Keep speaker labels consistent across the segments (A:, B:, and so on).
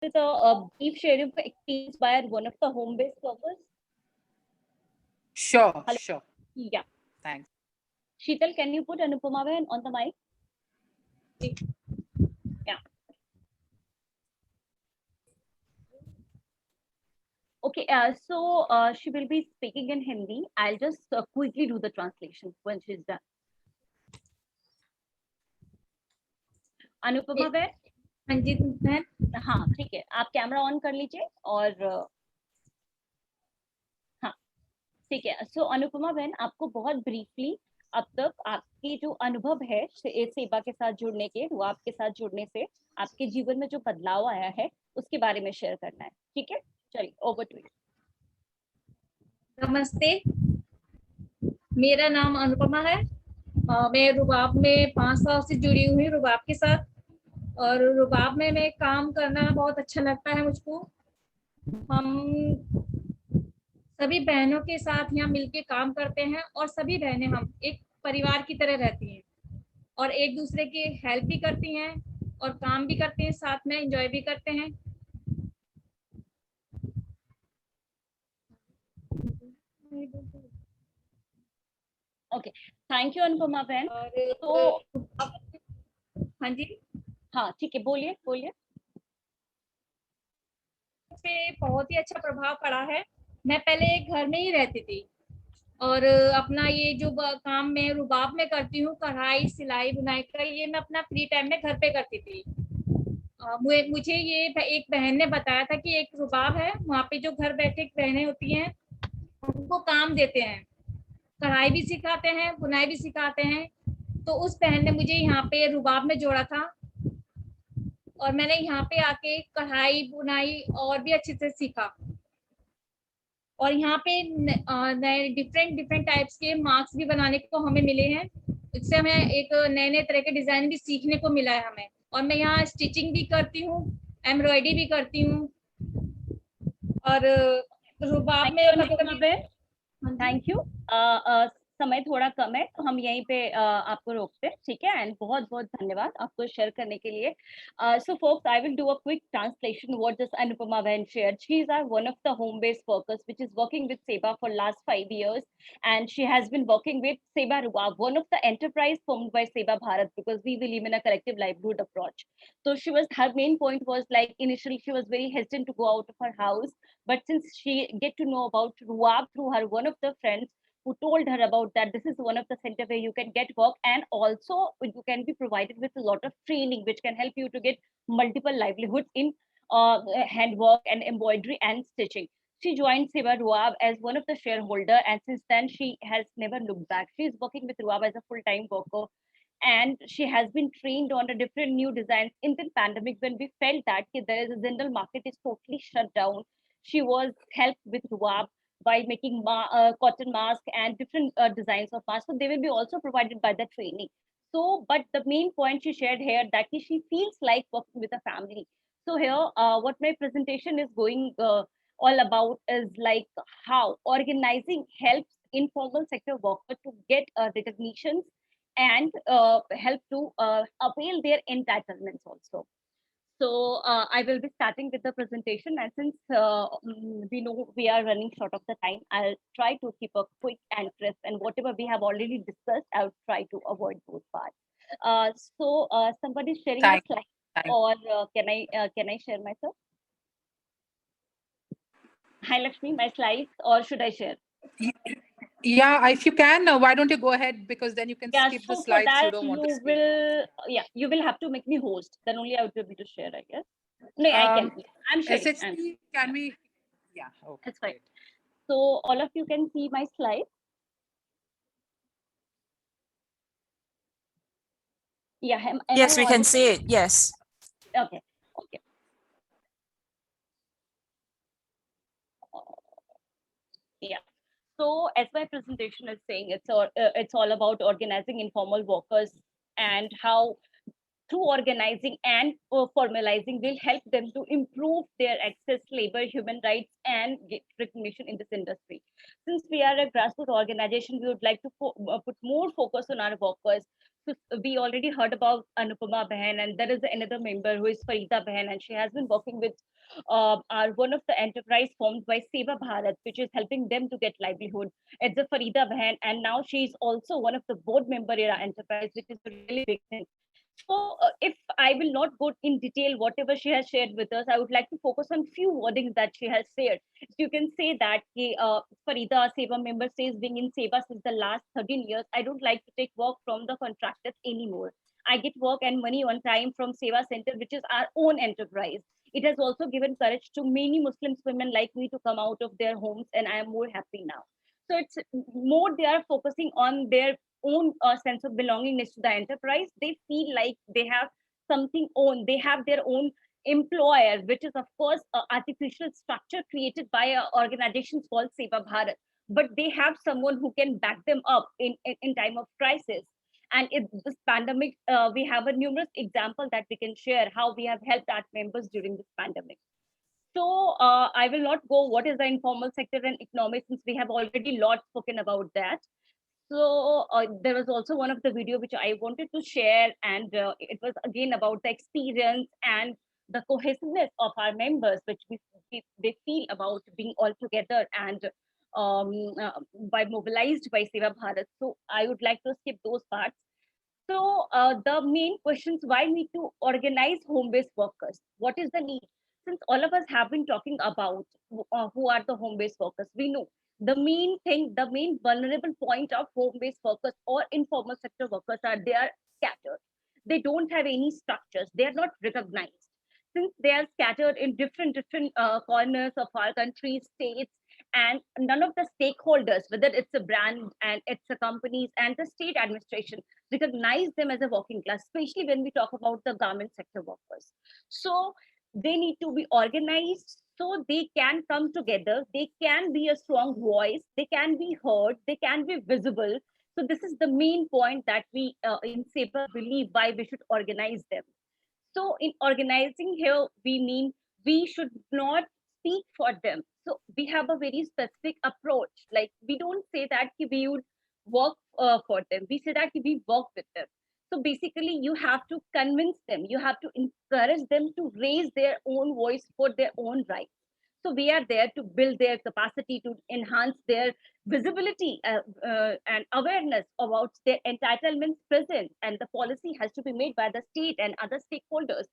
A: with a brief sharing of experience by one of the home-based workers?
B: Sure,
A: Hello?
B: sure.
A: Yeah.
B: Thanks.
A: Sheetal, can you put Anupama on the mic? Yeah. Okay, so she will be speaking in Hindi. I'll just quickly do the translation when she's done. Anupama बहन,
C: हाँ जी बहन,
A: हाँ ठीक है, आप camera on कर लीजिए और हाँ ठीक है। सो अनुपमा बहन, आपको बहुत ब्रीफली अब तक आपकी जो अनुभव है सेवा के साथ जुड़ने के, वो आपके साथ जुड़ने से आपके जीवन में जो बदलाव आया है उसके बारे में शेयर करना है, ठीक है? चलिए, ओवर टू यू।
C: नमस्ते, मेरा नाम अनुपमा है। मैं रुबाब में 5 साल से जुड़ी हुई हूँ रुबाब के साथ, और रुबाब में मैं काम करना बहुत अच्छा लगता है मुझको। हम सभी बहनों के साथ यहाँ मिलके काम करते हैं और सभी बहनें हम एक परिवार की तरह रहती हैं और एक दूसरे की हेल्प भी करती हैं और काम भी करते हैं, साथ में एंजॉय भी करते हैं।
A: ओके, थैंक यू अनुपमा बहन।
C: तो हाँ जी,
A: हाँ ठीक है, बोलिए बोलिए।
C: पे बहुत ही अच्छा प्रभाव पड़ा है। मैं पहले घर में ही रहती थी और अपना ये जो काम मैं रुबाब में करती हूँ, कढ़ाई सिलाई बुनाई का, ये मैं अपना फ्री टाइम में घर पे करती थी। मुझे ये एक बहन ने बताया था कि एक रुबाब है, वहाँ पे जो घर बैठे बहनें होती हैं उनको काम देते हैं, कढ़ाई भी सिखाते हैं, बुनाई भी सिखाते हैं। तो उस बहन ने मुझे यहाँ पे रुबाब में जोड़ा था और मैंने यहाँ पे आके कढ़ाई बुनाई और भी अच्छे से सीखा। और यहाँ पे नए डिफरेंट टाइप्स के मार्क्स भी बनाने को हमें मिले हैं। इससे हमें एक नए तरह के डिजाइन भी सीखने को मिला है हमें। और मैं यहाँ स्टिचिंग भी करती हूँ, एम्ब्रॉयडरी भी करती हूँ और रुबाब में
A: थैंक यू। समय थोड़ा कम है तो हम यहीं पे आपको रोकते हैं, ठीक है? एंड बहुत बहुत धन्यवाद आपको शेयर करने के लिए। So folks, I will do a quick translation what this Anupama Bhen shared. She is one of the home-based workers which is working with SEBA for last 5 years, and she has been working with SEBA Rubaab, one of the enterprise formed by SEBA Bharat, because we believe in a collective livelihood approach. So her main point was like initially she was very hesitant to go out of her house, but since she get to know about Rubaab through her one of the friends who told her about that this is one of the center where you can get work, and also you can be provided with a lot of training which can help you to get multiple livelihoods in handwork and embroidery and stitching. She joined Seva Ruab as one of the shareholder, and since then she has never looked back. She is working with Ruab as a full-time worker, and she has been trained on the different new designs. In the pandemic, when we felt that there is a general market is totally shut down, she was helped with Ruab by making cotton mask and different designs of masks. So they will be also provided by the training. So, but the main point she shared here that she feels like working with a family. So here, what my presentation is going all about is like how organizing helps informal sector workers to get recognitions and help to avail their entitlements also. So I will be starting with the presentation, and since we know we are running short of the time, I'll try to keep a quick and crisp, and whatever we have already discussed, I'll try to avoid those parts. So somebody is sharing a slide, or can I share myself? Hi Lakshmi, my slides, or should I share?
B: Yeah, if you can, why don't you go ahead, because then you can skip
A: so
B: the slides
A: for that,
B: you don't want to speak.
A: You will have to make me host. Then only I would be able to share, I guess. No, I can. I'm sharing.
B: SHP, can we? Yeah, okay.
A: That's fine. So all of you can see my slide. Yeah.
D: Yes, we can see it. Yes.
A: Okay. Yeah. So as my presentation is saying, it's all about organizing informal workers and how through organizing and formalizing will help them to improve their access, labor, human rights, and get recognition in this industry. Since we are a grassroots organization, we would like to put more focus on our workers. So we already heard about Anupama Behan, and there is another member who is Farida Behan, and she has been working with our one of the enterprise formed by Seva Bharat, which is helping them to get livelihood. It's a Farida Behan, and now she is also one of the board member in our enterprise, which is a really big thing. So if I will not go in detail whatever she has shared with us, I would like to focus on few wordings that she has shared. So you can say that Farida, Seva member, says being in Seva since the last 13 years, I don't like to take work from the contractors anymore. I get work and money on time from Seva Center, which is our own enterprise. It has also given courage to many Muslim women like me to come out of their homes, and I am more happy now. So it's more they are focusing on their own sense of belongingness to the enterprise. They feel like they have something own. They have their own employer, which is of course an artificial structure created by organizations called Seva Bharat. But they have someone who can back them up in time of crisis. And in this pandemic, we have a numerous example that we can share how we have helped our members during this pandemic. So I will not go what is the informal sector and economic, since we have already lot spoken about that. So there was also one of the video which I wanted to share, and it was again about the experience and the cohesiveness of our members, which they feel about being all together and by mobilized by Seva Bharat. So I would like to skip those parts. So the main questions: why need to organize home-based workers? What is the need? Since all of us have been talking about who are the home-based workers, we know the main thing, the main vulnerable point of home-based workers or informal sector workers are they are scattered. They don't have any structures. They are not recognized. Since they are scattered in different corners of our country, states, and none of the stakeholders, whether it's a brand and it's a companies and the state administration, recognize them as a working class, especially when we talk about the garment sector workers. So they need to be organized so they can come together, they can be a strong voice, they can be heard, they can be visible. So this is the main point that we in Seva believe why we should organize them. So in organizing here, we mean we should not speak for them. So we have a very specific approach. Like we don't say that we would work for them. We say that we work with them. So basically, you have to convince them. You have to encourage them to raise their own voice for their own rights. So we are there to build their capacity, to enhance their visibility and awareness about their entitlements present. And the policy has to be made by the state and other stakeholders.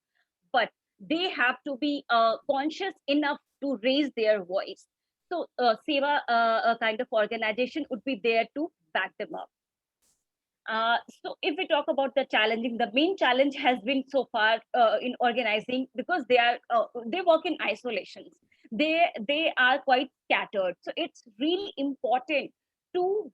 A: But they have to be conscious enough to raise their voice. So Seva kind of organization would be there to back them up. So if we talk about the challenging, the main challenge has been so far in organizing, because they work in isolations. They are quite scattered. So it's really important to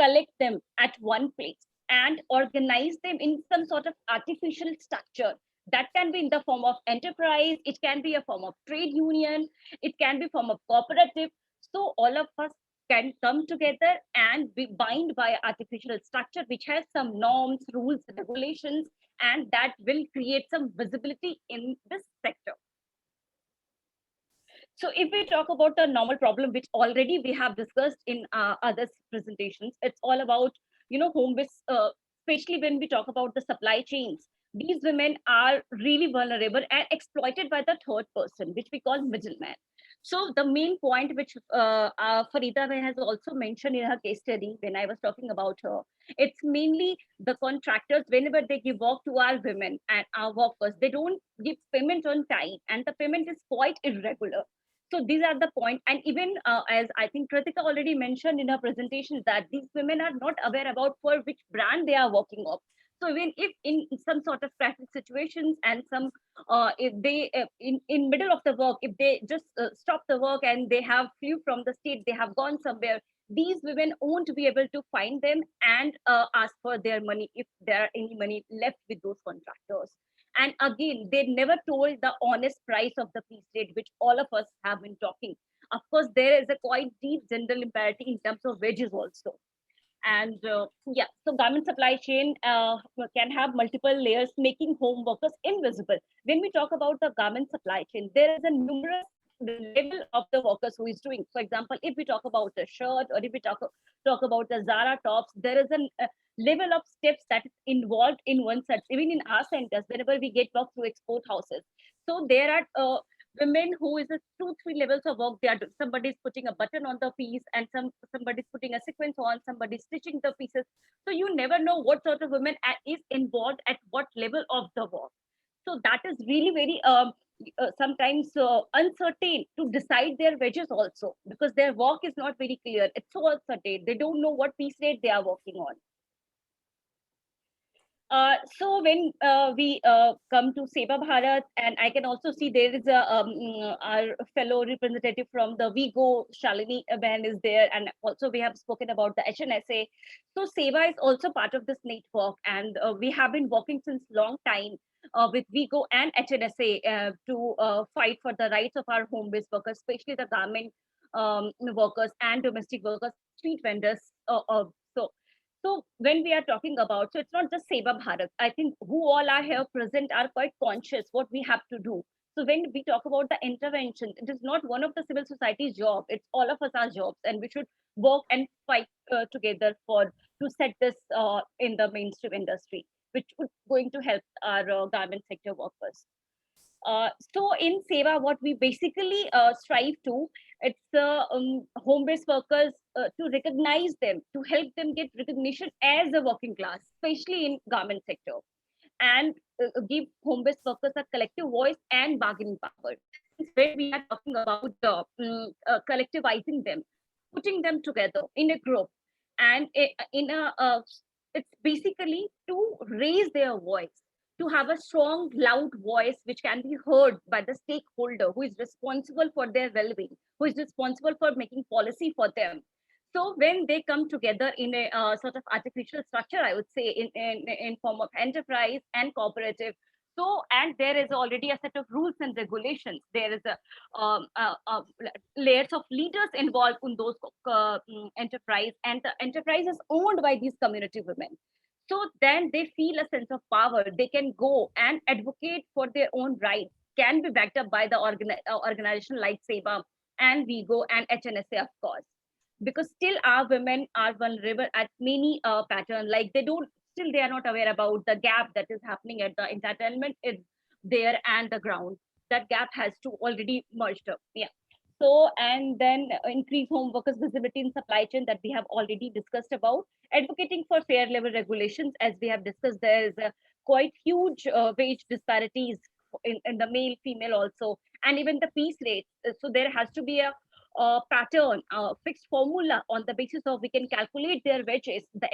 A: collect them at one place and organize them in some sort of artificial structure. That can be in the form of enterprise, it can be a form of trade union, it can be form of cooperative. So all of us can come together and be bind by artificial structure which has some norms, rules, regulations, and that will create some visibility in this sector. So if we talk about the normal problem, which already we have discussed in other presentations, it's all about, home-based, especially when we talk about the supply chains. These women are really vulnerable and exploited by the third person, which we call middleman. So the main point which Farida has also mentioned in her case study when I was talking about her, it's mainly the contractors, whenever they give work to our women and our workers, they don't give payment on time and the payment is quite irregular. So these are the point. And even as I think Kritika already mentioned in her presentation, that these women are not aware about for which brand they are working off. So even if in some sort of traffic situations and some, if they in middle of the work, if they just stop the work and they have flew from the state, they have gone somewhere, these women won't be able to find them and ask for their money if there are any money left with those contractors. And again, they never told the honest price of the piece rate, which all of us have been talking. Of course, there is a quite deep gender imparity in terms of wages also. And yeah, so garment supply chain can have multiple layers, making home workers invisible. When we talk about the garment supply chain, there is a numerous the level of the workers who is doing. For example, if we talk about a shirt, or if we talk about the Zara tops, there is a level of steps that is involved in one such. Even in our centers, whenever we get work through export houses, so there are women who is a 2-3 levels of work they are doing. Somebody is putting a button on the piece, and somebody is putting a sequence on, somebody is stitching the pieces. So you never know what sort of women is involved at what level of the work. So that is really very sometimes uncertain to decide their wages also, because their work is not very clear. It's so uncertain. They don't know what piece rate they are working on. So when we come to Seva Bharat, and I can also see there is our fellow representative from the WeGo, Shalini Aben is there, and also we have spoken about the HNSA. So Seva is also part of this network, and we have been working since long time with WeGo and HNSA to fight for the rights of our home-based workers, especially the garment workers and domestic workers, street vendors. So when we are talking about, so it's not just Seva Bharat. I think who all are here present are quite conscious what we have to do. So when we talk about the intervention, it is not one of the civil society's job. It's all of us our jobs, and we should work and fight together to set this in the mainstream industry, which would going to help our garment sector workers. So in Seva, what we basically strive to, it's home-based workers to recognize them, to help them get recognition as a working class, especially in garment sector, and give home-based workers a collective voice and bargaining power. Where we are talking about collectivizing them, putting them together in a group, and it's basically to raise their voice, to have a strong, loud voice which can be heard by the stakeholder who is responsible for their well-being, who is responsible for making policy for them. So when they come together in a sort of artificial structure, I would say in form of enterprise and cooperative. So, and there is already a set of rules and regulations. There is layers of leaders involved in those enterprise, and the enterprise is owned by these community women. So then they feel a sense of power. They can go and advocate for their own rights, can be backed up by the organization like Seva and WeGo and HNSA, of course. Because still our women are vulnerable at many patterns. Like they are not aware about the gap that is happening at the entitlement is there and the ground. That gap has to already merged up. Yeah. So, and then increase home workers' visibility in supply chain that we have already discussed about. Advocating for fair labor regulations, as we have discussed, there is a quite huge wage disparities in the male, female also, and even the piece rates. So there has to be a pattern, fixed formula on the basis of we can calculate their wages, the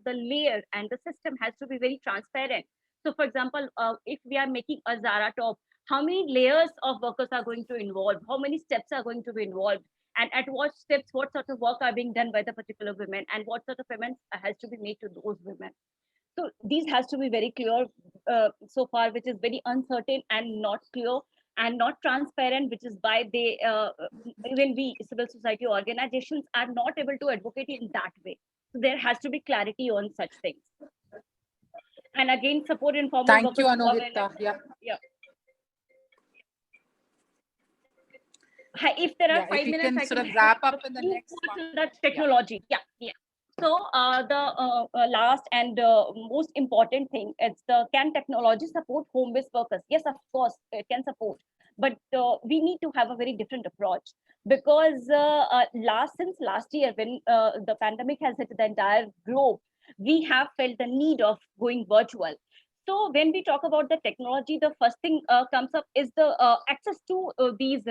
A: layer and the system has to be very transparent. So for example, if we are making a Zara top, how many layers of workers are going to involve, how many steps are going to be involved, and at what steps, what sort of work are being done by the particular women, and what sort of payments has to be made to those women. So these has to be very clear so far, which is very uncertain and not clear and not transparent, which is why they even we civil society organizations are not able to advocate in that way. So there has to be clarity on such things. And again, support informal
B: Thank you,
A: workers.
B: Anuhita. Yeah.
A: If there are
B: Yeah,
A: 5
B: if we
A: minutes,
B: can
A: I
B: sort
A: can
B: of wrap up in the
A: move
B: next
A: forward
B: one.
A: to the technology. Yeah. So the last and most important thing is can technology support home-based workers? Yes, of course, it can support, but we need to have a very different approach, because since last year, when the pandemic has hit the entire globe, we have felt the need of going virtual. So when we talk about the technology, the first thing comes up is the access to these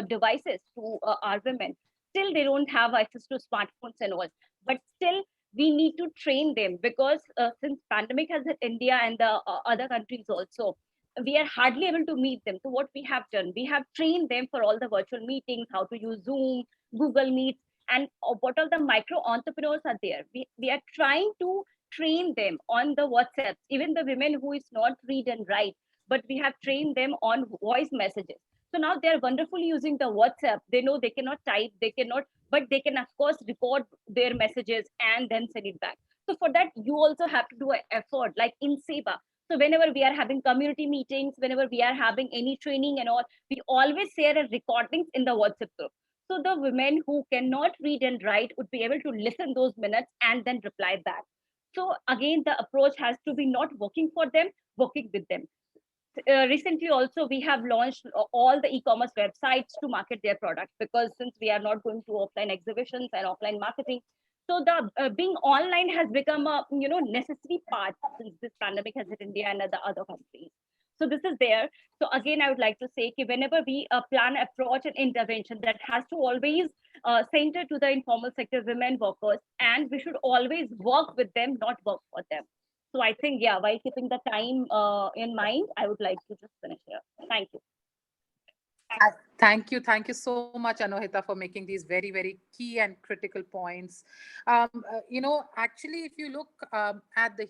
A: devices to our women. Still, they don't have access to smartphones and all, but still we need to train them, because since pandemic has hit India and the other countries also, we are hardly able to meet them. So what we have done, we have trained them for all the virtual meetings, how to use Zoom, Google Meets, and what all the micro entrepreneurs are there. We are trying to train them on the WhatsApp, even the women who is not read and write, but we have trained them on voice messages. So now they are wonderfully using the WhatsApp. They know they cannot type, but they can of course record their messages and then send it back. So for that, you also have to do an effort, like in Seva, So whenever we are having community meetings, whenever we are having any training and all, we always share a recordings in the WhatsApp group. So the women who cannot read and write would be able to listen those minutes and then reply back. So again, the approach has to be not working for them, working with them. Recently also we have launched all the e-commerce websites to market their products, because since we are not going to offline exhibitions and offline marketing, so the being online has become a necessary part since this pandemic has hit India and the other countries. So this is there. So again, I would like to say that whenever we plan approach and intervention, that has to always center to the informal sector women workers, and we should always work with them, not work for them. So I think, yeah, while keeping the time in mind, I would like to just finish here. Thank you.
B: Thank you. Thank you so much, Anohita, for making these very, very key and critical points. Actually, if you look at the